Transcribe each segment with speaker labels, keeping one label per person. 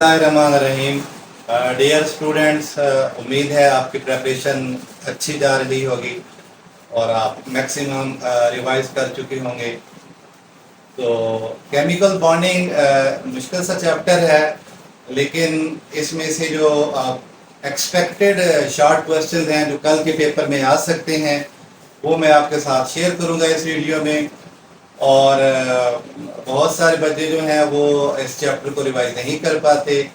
Speaker 1: रहीम। Dear students, उम्मीद है आपकी प्रिपरेशन अच्छी जा रही होगी और आप मैक्सिमम रिवाइज कर चुके होंगे। तो केमिकल बॉन्डिंग मुश्किल सा चैप्टर है, लेकिन इसमें से जो एक्सपेक्टेड शॉर्ट क्वेश्चंस हैं जो कल के पेपर में आ सकते हैं वो मैं आपके साथ शेयर करूंगा इस वीडियो में। और बहुत सारे बच्चे जो हैं वो इस चैप्टर को रिवाइज नहीं कर पाते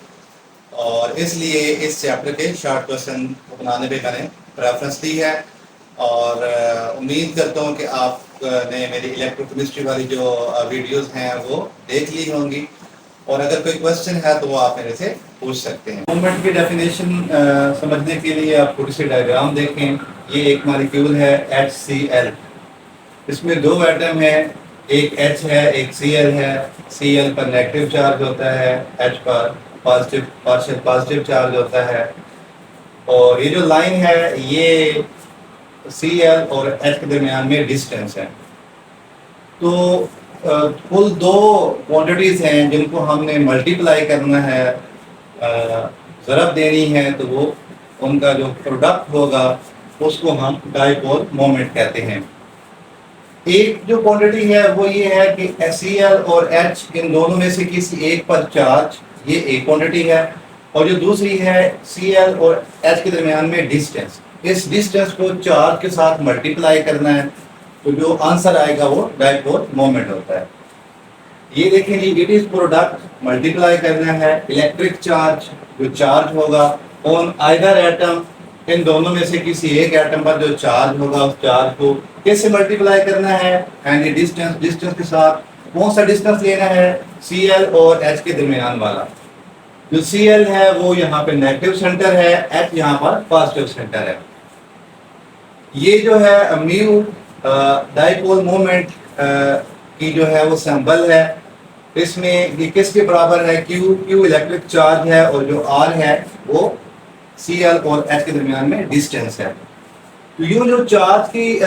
Speaker 1: और इसलिए इस चैप्टर के शॉर्ट क्वेश्चन बनाने पे मैंने प्रेफरेंस दी है। और उम्मीद करता हूँ कि आपने मेरी इलेक्ट्रोकेमिस्ट्री वाली जो वीडियोस हैं वो देख ली होंगी और अगर कोई क्वेश्चन है तो वो आप मेरे से पूछ सकते हैं। मूवमेंट की डेफिनेशन समझने के लिए आप थोड़ी सी डायग्राम देखें। ये एक मॉलिक्यूल है HCl, इसमें दो एटम है, एक H है एक Cl है। Cl पर नेगेटिव चार्ज होता है, H पर पॉजिटिव चार्ज होता है। और ये जो लाइन है ये Cl और H के दरमियान में डिस्टेंस है। तो कुल दो क्वांटिटीज हैं जिनको हमने मल्टीप्लाई करना है, ज़रब देनी है, तो वो उनका जो प्रोडक्ट होगा उसको हम डाइपोल मोमेंट कहते हैं। एक जो क्वांटिटी है वो ये है कि Cl और H इन दोनों में से किसी एक पर चार्ज, ये एक क्वांटिटी है। और जो दूसरी है Cl और H के दरमियान में डिस्टेंस, इस डिस्टेंस को चार्ज के साथ मल्टीप्लाई करना है, तो जो आंसर आएगा वो डाइपोल मोमेंट होता है। ये देखें जी, इट इज प्रोडक्ट मल्टीप्लाई करना है इलेक्ट्रिक चार्ज, जो चार्ज होगा ऑन आइदर एटम, इन दोनों में से किसी एक एटम पर जो चार्ज होगा उस चार्ज को कैसे मल्टीप्लाई करना है, एंड ये डिस्टेंस के साथ कौन सा डिस्टेंस लेना है, Cl और H के दरमियान वाला। जो Cl है वो यहाँ पे नेगेटिव सेंटर है, H यहाँ पर पॉजिटिव सेंटर है। ये जो है म्यू डाइपोल मोमेंट की जो है वो सिंबल है। इसमें ये किसके बराबर है, Q इलेक्ट्रिक चार्ज है और जो R है वो Cl और H के दरमियान में डिस्टेंस है। तो ये जो चार्ज की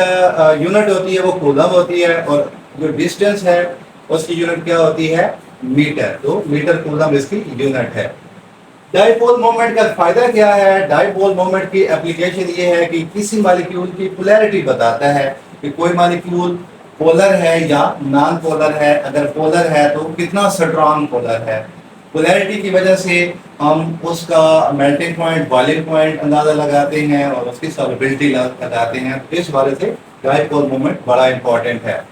Speaker 1: यूनिट होती है वो कूलम होती है और जो डिस्टेंस है उसकी यूनिट क्या होती है, मीटर। तो मीटर कूलम इसकी यूनिट है। डाइपोल मोमेंट का फायदा क्या है, डाइपोल मोमेंट की एप्लीकेशन ये है कि किसी मॉलिक्यूल की पोलैरिटी बताता है कि कोई मॉलिक्यूल पोलर है या नॉन पोलर है। अगर पोलर है तो कितना स्ट्रॉन्ग पोलर है। पोलैरिटी की वजह से हम उसका मेल्टिंग पॉइंट, बॉइलिंग पॉइंट अंदाजा लगाते हैं और उसकी सॉल्युबिलिटी लगाते हैं। इस वजह से डाइपोल मोमेंट बड़ा इंपॉर्टेंट है।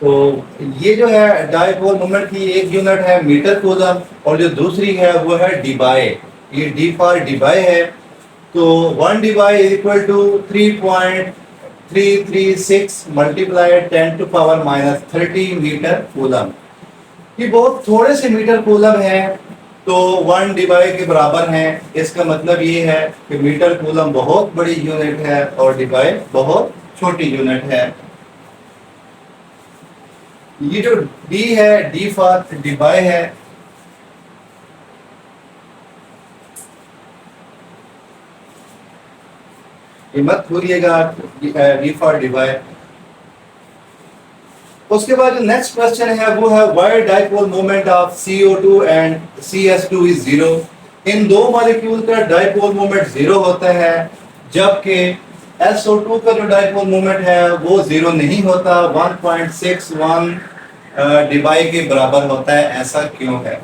Speaker 1: तो ये जो है डाइपोल मोमेंट की एक यूनिट है मीटर कूलम और जो दूसरी है वो है डीबाई। ये डी फॉर डीबाई है। तो 1 debye is equal to 3.336 multiply 10⁻³ metre coulomb. ये बहुत थोड़े से मीटर कूलम है, तो 1 डीबाई के बराबर है। इसका मतलब ये है कि मीटर कूलम बहुत बड़ी यूनिट है और डीबाई बहुत छोटी यूनिट है। ये जो डी है, डी फॉर डीबाई है। ये मत भूलिएगा, डी फॉर डीबाई। उसके बाद जो नेक्स्ट क्वेश्चन है वो है why dipole moment of CO2 and CS2 is 0। इन दो मॉलिक्यूल का डाइपोल मोमेंट 0 होता है, जबकि SO2 का जो डाइपोल मोमेंट है वो 0 नहीं होता, 1.61 डीबाई के बराबर होता है। ऐसा क्यों है?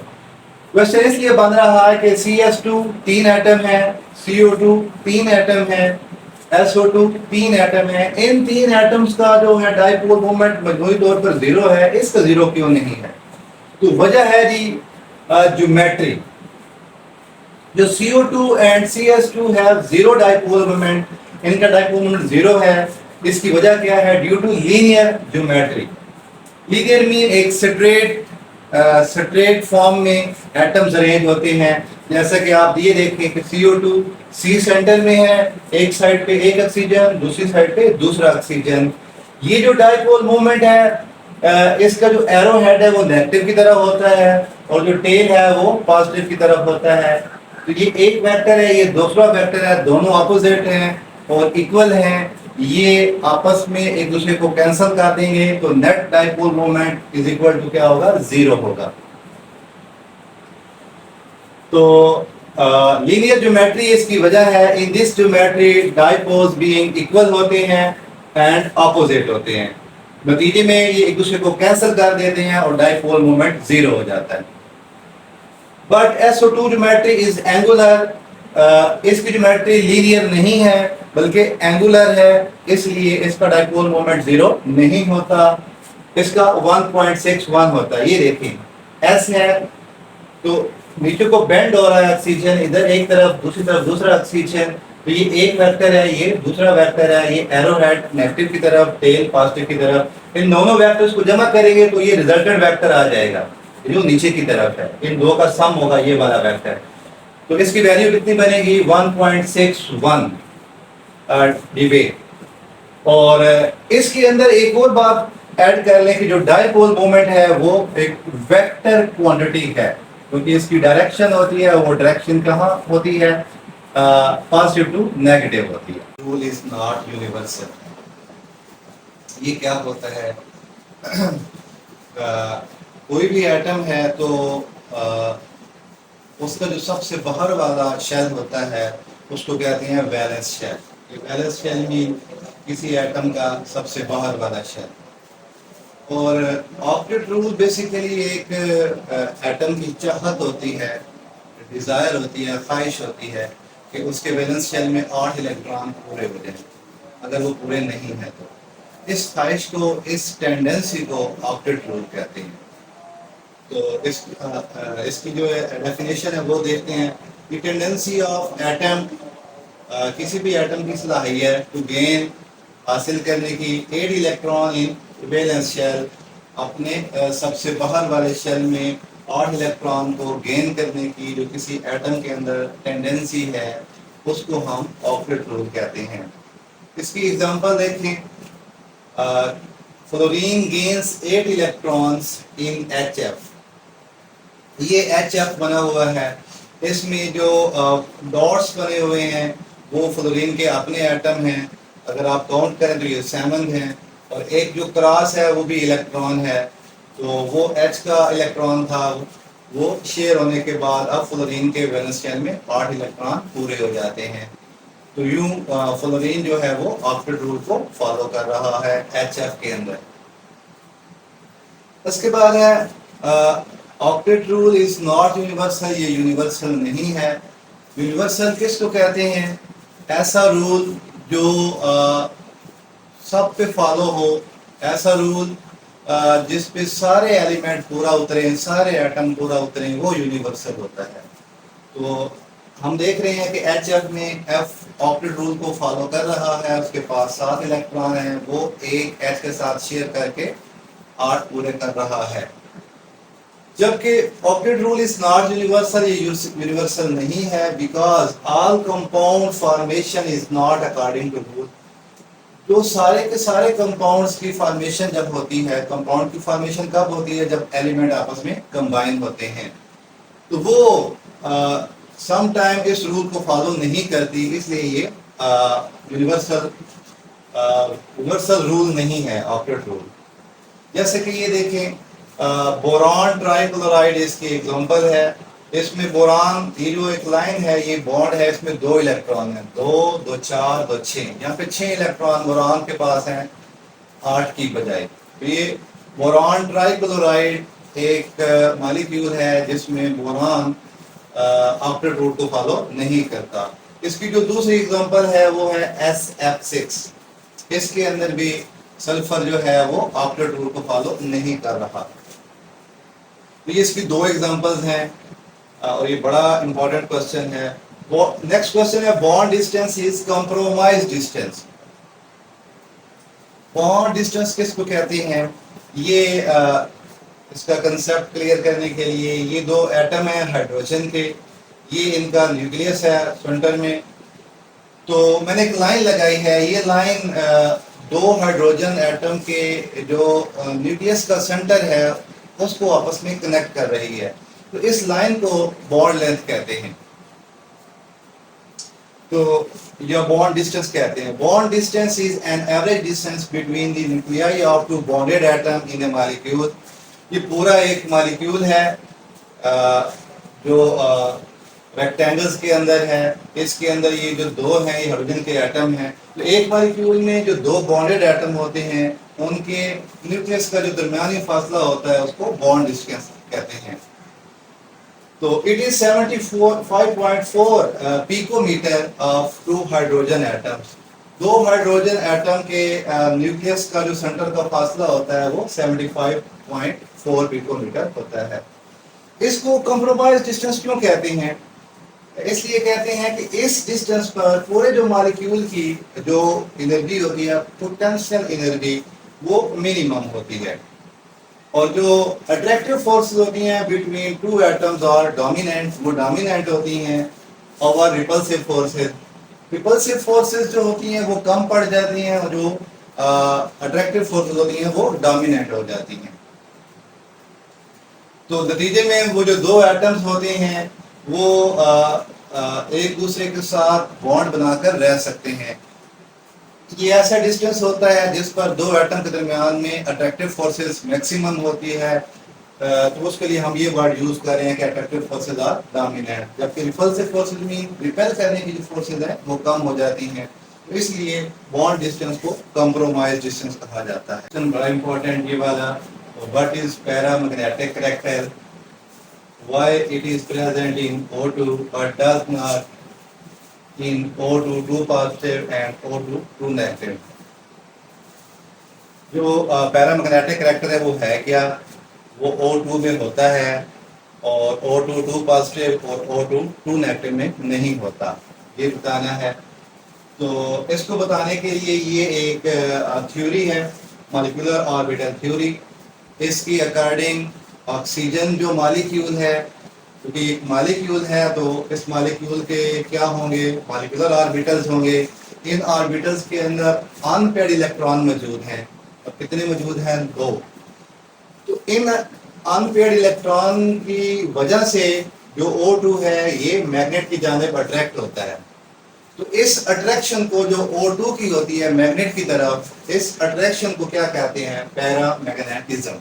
Speaker 1: क्वेश्चन इसलिए बन रहा है कि CS2 3 एटम है, CO2 3 एटम है, SO2 3 एटम है। इन 3 एटम्स का जो है डाइपोल मोमेंट मजमूई तौर पर 0 है। इसका 0 क्यों नहीं है? तो वजह है जी ज्योमेट्री। जो CO2 एंड CS2 है 0 डाइपोल मोमेंट, इनका डाइपोल मोमेंट 0 है। इसकी वजह क्या है? Due to linear geometry. Linear mean एक स्ट्रेट फॉर्म में एटम्स अरेंज होते हैं। जैसा कि आप ये देखें कि CO2 C सेंटर में है, एक साइड पे एक ऑक्सीजन, दूसरी साइड पे दूसरा ऑक्सीजन। ये जो डाइपोल मोमेंट है इसका जो एरो हेड है वो नेगेटिव की तरफ होता है और जो टेल है वो पॉजिटिव की तरफ होता है। तो ये एक वेक्टर है, ये दूसरा वेक्टर है, दोनों ऑपोजिट हैं और इक्वल हैं। ये आपस में एक दूसरे को कैंसिल कर देंगे तो net dipole moment is equal to क्या होगा? 0 होगा। तो लीनियर ज्योमेट्री इसकी वजह है, in this geometry dipoles being equal होते हैं एंड ऑपोजिट होते हैं। नतीजे में ये एक दूसरे को कैंसिल कर देते हैं और डाइपोल मोमेंट जीरो हो जाता है। But SO2 geometry is angular. इसकी ज्योमेट्री लीनियर नहीं है बल्कि एंगुलर है, इसलिए इसका डाइपोल मोमेंट जीरो नहीं होता। इसका 1.61 होता है। ये देखें S है तो नीचे को बेंड हो रहा है ऑक्सीजन, इधर एक तरफ दूसरी तरफ दूसरा ऑक्सीजन, तो ये एक वेक्टर है, ये दूसरा वेक्टर है, ये एरो हेड नेगेटिव की तरफ, टेल पॉजिटिव की तरफ। इन दोनों वेक्टर्स को जमा करेंगे तो ये रिजल्टेंट वेक्टर आ जाएगा जो नीचे की तरफ है, इन दो का सम होगा ये वाला वेक्टर। तो इसकी वैल्यू कितनी बनेगी 1.61 डीबे। और इसके अंदर एक और बात ऐड कर लें कि जो डाइपोल मोमेंट है वो एक वेक्टर क्वांटिटी है, क्योंकि इसकी डायरेक्शन होती है, वो डायरेक्शन कहाँ होती है, पॉजिटिव टू नेगेटिव होती है। Rule is not universal. ये क्या होता है कोई भी एटम है तो उसका जो सबसे बाहर वाला शेल होता है उसको कहते हैं वैलेंस शेल। वैलेंस शेल में किसी एटम का सबसे बाहर वाला शेल। और ऑक्टेट रूल बेसिकली एक एटम की चाहत होती है, डिज़ायर होती है, ख्वाहिश होती है कि उसके वैलेंस शेल में 8 इलेक्ट्रॉन पूरे हो जाएं। अगर वो पूरे नहीं है तो इस ख्वाहिश को, इस टेंडेंसी को ऑक्टेट रूल कहते हैं। तो इसकी जो डेफिनेशन है वो देखते हैं कि टेंडेंसी ऑफ एटम, किसी भी एटम की सलाहियत टू गेन, हासिल करने की 8 इलेक्ट्रॉन इन वैलेंस शेल, अपने सबसे बाहर वाले शेल में 8 इलेक्ट्रॉन को गेन करने की जो किसी एटम के अंदर टेंडेंसी है उसको हम ऑक्टेट रूल कहते हैं। इसकी एग्जांपल देखें, fluorine gains 8 electrons in HF। ये HF बना हुआ है, इसमें जो डॉट्स बने हुए हैं वो फ्लोरीन के अपने एटम हैं। अगर आप काउंट करें तो ये 7 हैं, और एक जो क्रॉस है वो भी इलेक्ट्रॉन है, तो वो H का इलेक्ट्रॉन था, वो शेयर होने के बाद अब फ्लोरीन के वैलेंस शेल में 8 इलेक्ट्रॉन पूरे हो जाते हैं। तो यूं फ्लोरीन जो है वो ऑक्टेट रूल को फॉलो कर रहा है HF के अंदर। उसके बाद है octet rule is not universal. ये यूनिवर्सल नहीं है। यूनिवर्सल किसको कहते हैं? ऐसा रूल जो सब पे फॉलो हो, ऐसा रूल जिस पे सारे एलिमेंट पूरा उतरे, सारे एटम पूरा उतरे, वो यूनिवर्सल होता है। तो हम देख रहे हैं कि HF में F ऑक्टेट रूल को फॉलो कर रहा है, उसके पास 7 इलेक्ट्रॉन हैं, वो एक H के साथ शेयर करके 8 पूरे कर रहा है। जबकि octet rule is not universal, ये यूनिवर्सल नहीं है, because all compound formation is not according to rule. जो सारे के सारे कंपाउंड्स की फॉर्मेशन जब होती है, कंपाउंड की फॉर्मेशन कब होती है? जब एलिमेंट आपस में कंबाइन होते हैं, तो वो सम टाइम इस रूल को फॉलो नहीं करती, इसलिए ये यूनिवर्सल रूल नहीं है ऑक्टेट रूल। जैसे कि ये देखें, बोरान ट्राइक्लोराइड इसकी एग्जांपल है। इसमें बोरान, ये जो एक लाइन है, ये बॉन्ड है, इसमें 2 इलेक्ट्रॉन है, 2 2 4 2 6, यहाँ पे 6 इलेक्ट्रॉन बोरान के पास हैं 8 की बजाय। तो ये बोरान ट्राइक्लोराइड एक मॉलिक्यूल है जिसमें बोरान ऑक्टेट रूल को फॉलो नहीं करता। इसकी जो दूसरी एग्जांपल है वो है SF6। इसके अंदर भी सल्फर जो है वो ऑक्टेट रूल को फॉलो नहीं कर रहा। तो ये इसकी 2 एग्जांपल्स हैं, और ये बड़ा इंपॉर्टेंट क्वेश्चन है। नेक्स्ट क्वेश्चन है, bond distance is compromise distance. Bond distance किसको कहते हैं? ये इसका कंसेप्ट क्लियर करने के लिए, ये 2 एटम है हाइड्रोजन के, ये इनका न्यूक्लियस है सेंटर में। तो मैंने एक लाइन लगाई है, ये लाइन 2 हाइड्रोजन एटम के जो न्यूक्लियस का सेंटर है उसको आपस में कनेक्ट कर रही है। तो इस लाइन को बॉन्ड लेंथ कहते हैं, तो या बॉन्ड डिस्टेंस कहते हैं। Bond distance is an average distance between the nuclei of 2 bonded atom in A molecule. ये पूरा एक मॉलिक्यूल है जो रेक्टेंगल्स के अंदर है, इसके अंदर ये जो दो हैं ये हाइड्रोजन के एटम हैं। तो एक मॉलिक्यूल में जो दो बॉन्डेड एटम होते हैं उनके न्यूक्लियस का जो दरमियानी फासला होता है उसको बॉन्ड डिस्टेंस कहते हैं। तो it is 75.4 picometer of two hydrogen atoms. दो हाइड्रोजन एटम के न्यूक्लियस का जो सेंटर का फासला होता है वो 75.4 पिकोमीटर होता है। इसको कंप्रोमाइज डिस्टेंस क्यों कहते हैं? इसलिए कहते हैं कि इस डिस्टेंस पर पूरे जो मॉलिक्यूल की जो एनर्जी होती है, पोटेंशियल एनर्जी, वो मिनिमम होती है। और जो अट्रैक्टिव फोर्सेस होती हैं बिटवीन टू एटम्स और डोमिनेंट, वो डोमिनेंट होती हैं। और रिपल्सिव फोर्सेस जो होती हैं वो कम पड़ जाती हैं, और जो अट्रैक्टिव फोर्सेस होती हैं वो डोमिनेंट हो जाती हैं। तो नतीजे में वो जो दो एटम्स होते हैं वो एक दूसरे के साथ बॉन्ड बनाकर रह सकते हैं। ये ऐसा डिस्टेंस होता है जिस पर दो एटम के दरमियान में अट्रैक्टिव फोर्सेस मैक्सिमम होती है। तो उसके लिए हम ये वर्ड यूज कर रहे हैं कि अट्रैक्टिव फोर्सेस आर डोमिनेंट, जबकि रिपल्सिव फोर्सेस मीन रिपेल करने की जो फोर्सेस हैं वो कम हो जाती हैं। तो इसलिए बॉन्ड डिस्टेंस को कंप्रोमाइज डिस्टेंस कहा जाता है। बड़ा इंपॉर्टेंट ये वाला, what is paramagnetic character, why it is present in O2 but does not in O2 2 positive and O2 2 negative। जो पैरामैग्नेटिक कैरेक्टर है वो है क्या? वो O2 में होता है और O2 2 पॉजिटिव और O2 2 नेगेटिव में नहीं होता, ये बताना है। तो इसको बताने के लिए ये एक थ्योरी है, मॉलिक्यूलर ऑर्बिटल थ्योरी। इसकी अकॉर्डिंग ऑक्सीजन जो मॉलिक्यूल है, क्योंकि एक मॉलिक्यूल है तो इस मॉलिक्यूल के क्या होंगे? मॉलिक्यूलर ऑर्बिटल्स होंगे। इन ऑर्बिटल्स के अंदर अनपेयर्ड इलेक्ट्रॉन मौजूद हैं। और कितने मौजूद हैं? 2। तो इन अनपेयर्ड इलेक्ट्रॉन की वजह से जो O2 है ये मैग्नेट की जानिब अट्रैक्ट होता है। तो इस अट्रैक्शन को जो O2 की होती है मैग्नेट की तरफ, इस अट्रैक्शन को क्या कहते हैं? Paramagnetism.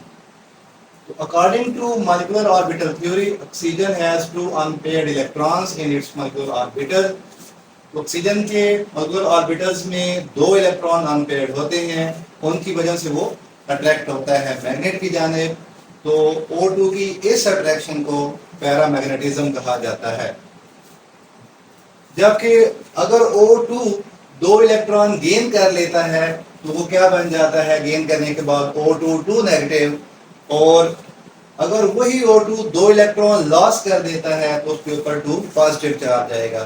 Speaker 1: According to molecular orbital theory, oxygen has two unpaired electrons in its molecular orbital। Oxygen के molecular orbitals में दो इलेक्ट्रॉन अनपेयर्ड होते हैं, उनकी वजह से वो अट्रैक्ट होता है मैग्नेट की जानिब। तो O2 की इस अट्रैक्शन को पैरामैग्नेटिज्म कहा जाता है। जबकि अगर O2 दो इलेक्ट्रॉन गेन कर लेता है तो वो क्या बन जाता है? गेन करने के बाद O2 2 नेगेटिव। और अगर वही O2 दो इलेक्ट्रॉन लॉस कर देता है तो उसके ऊपर 2 पॉजिटिव चार्ज आएगा।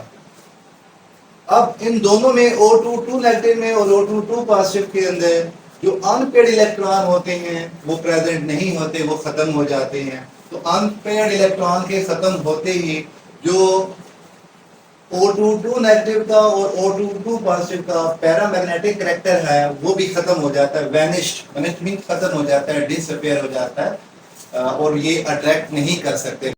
Speaker 1: अब इन दोनों में O2 2 नेगेटिव में और O2 2 पॉजिटिव के अंदर जो अनपेयर्ड इलेक्ट्रॉन होते हैं वो प्रेजेंट नहीं होते, वो खत्म हो जाते हैं। तो अनपेयर्ड इलेक्ट्रॉन के खत्म होते ही जो O2 2 नेगेटिव का और O2 2 पॉजिटिव का पैरामैग्नेटिक कैरेक्टर है वो भी खत्म हो जाता है। वैनिश्ड मीन खत्म हो जाता है, डिसअपीयर हो जाता है, और ये अट्रैक्ट नहीं कर सकते